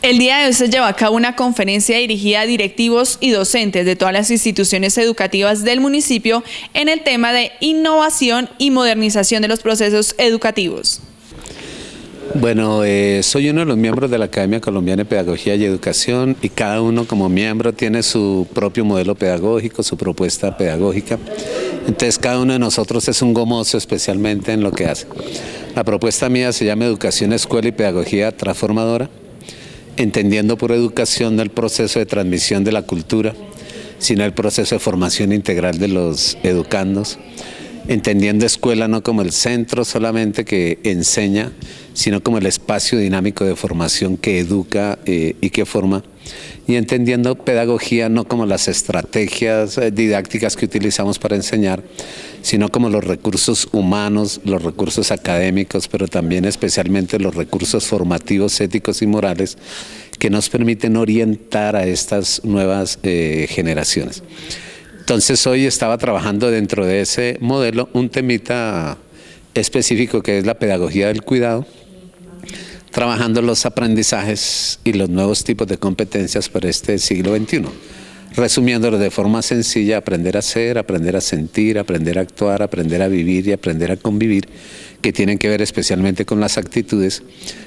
El día de hoy se lleva a cabo una conferencia dirigida a directivos y docentes de todas las instituciones educativas del municipio en el tema de innovación y modernización de los procesos educativos. Bueno, soy uno de los miembros de la Academia Colombiana de Pedagogía y Educación y cada uno como miembro tiene su propio modelo pedagógico, su propuesta pedagógica. Entonces cada uno de nosotros es un gomoso especialmente en lo que hace. La propuesta mía se llama Educación, Escuela y Pedagogía Transformadora, entendiendo por educación no el proceso de transmisión de la cultura, sino el proceso de formación integral de los educandos, entendiendo escuela no como el centro solamente que enseña, sino como el espacio dinámico de formación que educa y que forma, y entendiendo pedagogía no como las estrategias didácticas que utilizamos para enseñar, sino como los recursos humanos, los recursos académicos, pero también especialmente los recursos formativos, éticos y morales que nos permiten orientar a estas nuevas generaciones. Entonces hoy estaba trabajando dentro de ese modelo un temita específico que es la pedagogía del cuidado, trabajando los aprendizajes y los nuevos tipos de competencias para este siglo XXI. Resumiéndolo de forma sencilla, aprender a ser, aprender a sentir, aprender a actuar, aprender a vivir y aprender a convivir, que tienen que ver especialmente con las actitudes,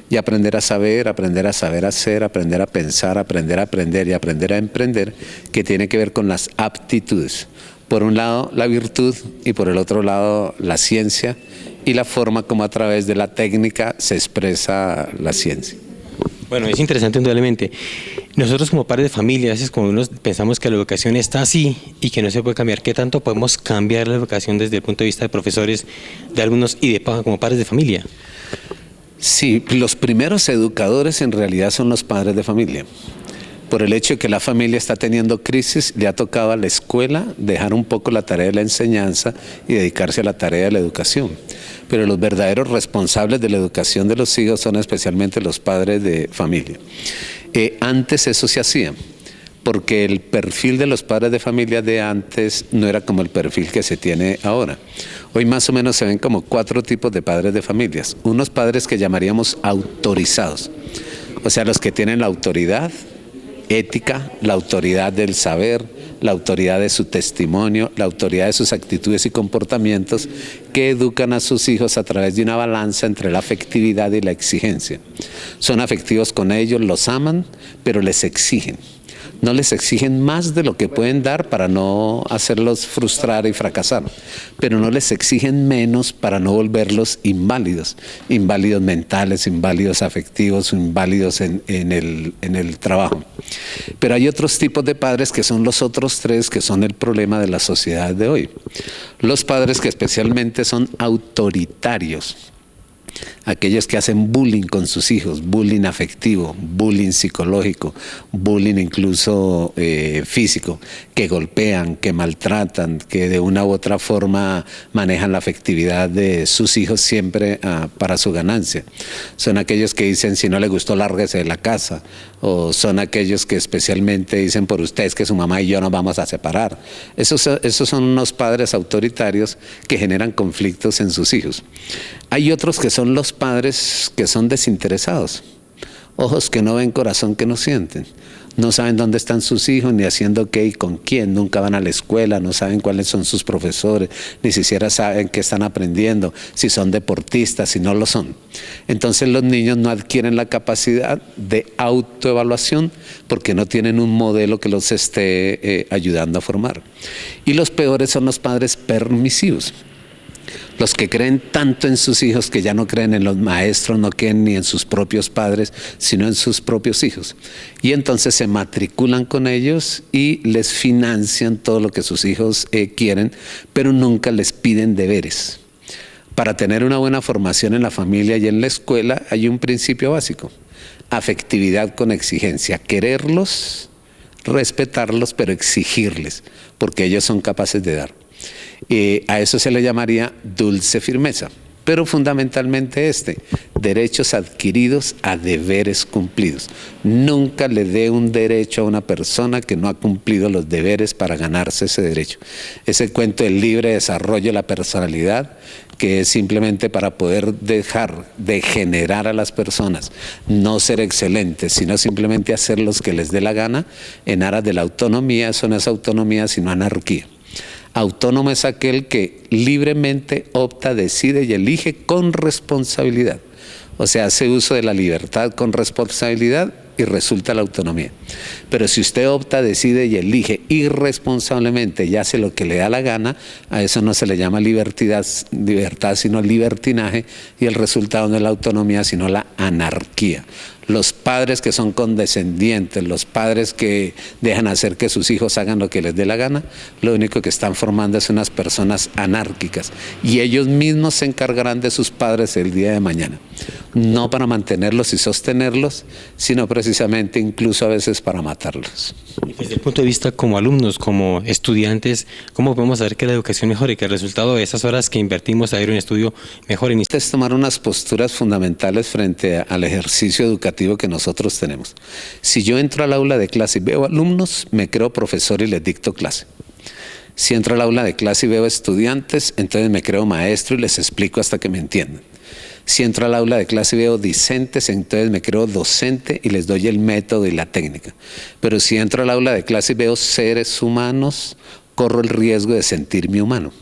y aprender a saber hacer, aprender a pensar, aprender a aprender y aprender a emprender, que tiene que ver con las aptitudes. Por un lado la virtud y por el otro lado la ciencia y la forma como a través de la técnica se expresa la ciencia. Bueno, es interesante indudablemente. Nosotros como padres de familia, a veces como unos pensamos que la educación está así y que no se puede cambiar, ¿qué tanto podemos cambiar la educación desde el punto de vista de profesores, de alumnos y de como padres de familia? Sí, los primeros educadores en realidad son los padres de familia. Por el hecho de que la familia está teniendo crisis, le ha tocado a la escuela dejar un poco la tarea de la enseñanza y dedicarse a la tarea de la educación. Pero los verdaderos responsables de la educación de los hijos son especialmente los padres de familia. Antes eso se hacía, porque el perfil de los padres de familia de antes no era como el perfil que se tiene ahora. Hoy más o menos se ven como 4 tipos de padres de familias. Unos padres que llamaríamos autorizados, o sea, los que tienen la autoridad ética, la autoridad del saber, la autoridad de su testimonio, la autoridad de sus actitudes y comportamientos, que educan a sus hijos a través de una balanza entre la afectividad y la exigencia. Son afectivos con ellos, los aman, pero les exigen. No les exigen más de lo que pueden dar para no hacerlos frustrar y fracasar, pero no les exigen menos para no volverlos inválidos, inválidos mentales, inválidos afectivos, inválidos en el trabajo. Pero hay otros tipos de padres que son los otros 3 que son el problema de la sociedad de hoy. Los padres que especialmente son autoritarios, aquellos que hacen bullying con sus hijos, bullying afectivo, bullying psicológico, bullying incluso físico, que golpean, que maltratan, que de una u otra forma manejan la afectividad de sus hijos siempre para su ganancia. Son aquellos que dicen, si no le gustó, lárguese de la casa, o son aquellos que especialmente dicen, por ustedes que su mamá y yo nos vamos a separar. Esos son unos padres autoritarios que generan conflictos en sus hijos. Hay otros que son los padres que son desinteresados, ojos que no ven, corazón que no sienten. No saben dónde están sus hijos, ni haciendo qué y con quién, nunca van a la escuela, no saben cuáles son sus profesores, ni siquiera saben qué están aprendiendo, si son deportistas, si no lo son. Entonces los niños no adquieren la capacidad de autoevaluación porque no tienen un modelo que los esté ayudando a formar. Y los peores son los padres permisivos. Los que creen tanto en sus hijos que ya no creen en los maestros, no creen ni en sus propios padres, sino en sus propios hijos. Y entonces se matriculan con ellos y les financian todo lo que sus hijos quieren, pero nunca les piden deberes. Para tener una buena formación en la familia y en la escuela hay un principio básico: afectividad con exigencia, quererlos, respetarlos, pero exigirles, porque ellos son capaces de dar. A eso se le llamaría dulce firmeza. pero fundamentalmente derechos adquiridos a deberes cumplidos. Nunca le dé un derecho a una persona que no ha cumplido los deberes para ganarse ese derecho. Ese cuento del libre desarrollo de la personalidad, que es simplemente para poder dejar de generar a las personas, no ser excelentes, sino simplemente hacer lo que les dé la gana en aras de la autonomía. Eso no es autonomía, sino anarquía. Autónomo es aquel que libremente opta, decide y elige con responsabilidad. O sea, hace uso de la libertad con responsabilidad y resulta la autonomía. Pero si usted opta, decide y elige irresponsablemente y hace lo que le da la gana, a eso no se le llama libertad, sino libertinaje, y el resultado no es la autonomía, sino la anarquía. Los padres que son condescendientes, los padres que dejan hacer que sus hijos hagan lo que les dé la gana, lo único que están formando es unas personas anárquicas, y ellos mismos se encargarán de sus padres el día de mañana, no para mantenerlos y sostenerlos, sino precisamente incluso a veces para matarlos. Desde el punto de vista como alumnos, como estudiantes, ¿cómo podemos saber que la educación mejore, que el resultado de esas horas que invertimos a ir a un estudio mejore? Es tomar unas posturas fundamentales frente al ejercicio educativo que nosotros tenemos. Si yo entro al aula de clase y veo alumnos, me creo profesor y les dicto clase. Si entro al aula de clase y veo estudiantes, entonces me creo maestro y les explico hasta que me entiendan. Si entro al aula de clase y veo discentes, entonces me creo docente y les doy el método y la técnica. Pero si entro al aula de clase y veo seres humanos, corro el riesgo de sentirme humano.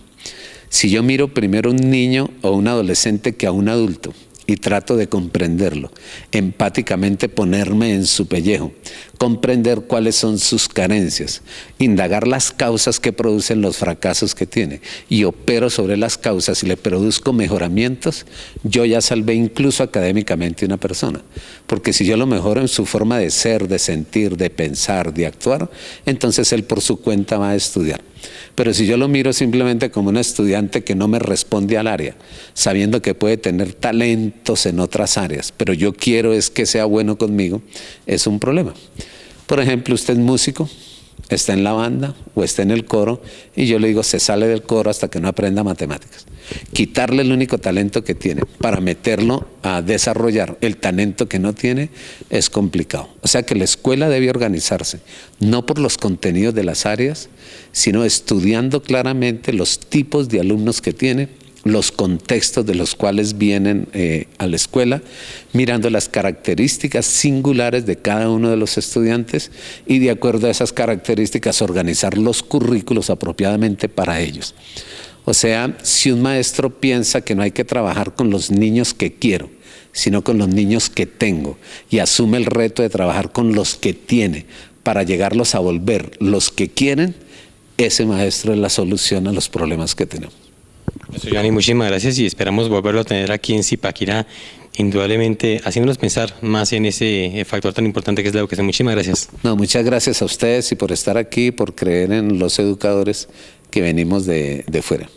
Si yo miro primero a un niño o un adolescente que a un adulto y trato de comprenderlo, empáticamente ponerme en su pellejo, comprender cuáles son sus carencias, indagar las causas que producen los fracasos que tiene, y opero sobre las causas y le produzco mejoramientos, yo ya salvé incluso académicamente a una persona. Porque si yo lo mejoro en su forma de ser, de sentir, de pensar, de actuar, entonces él por su cuenta va a estudiar. Pero si yo lo miro simplemente como un estudiante que no me responde al área, sabiendo que puede tener talentos en otras áreas, pero yo quiero es que sea bueno conmigo, es un problema. Por ejemplo, usted es músico, está en la banda o está en el coro, y yo le digo, se sale del coro hasta que no aprenda matemáticas. Quitarle el único talento que tiene para meterlo a desarrollar el talento que no tiene es complicado. O sea que la escuela debe organizarse, no por los contenidos de las áreas, sino estudiando claramente los tipos de alumnos que tiene, los contextos de los cuales vienen a la escuela, mirando las características singulares de cada uno de los estudiantes, y de acuerdo a esas características organizar los currículos apropiadamente para ellos. O sea, si un maestro piensa que no hay que trabajar con los niños que quiero, sino con los niños que tengo, y asume el reto de trabajar con los que tiene para llegarlos a volver los que quieren, ese maestro es la solución a los problemas que tenemos. Profesor Giovanni, muchísimas gracias, y esperamos volverlo a tener aquí en Zipaquirá, indudablemente haciéndonos pensar más en ese factor tan importante que es la educación. Muchísimas gracias. No, muchas gracias a ustedes y por estar aquí, por creer en los educadores que venimos de fuera.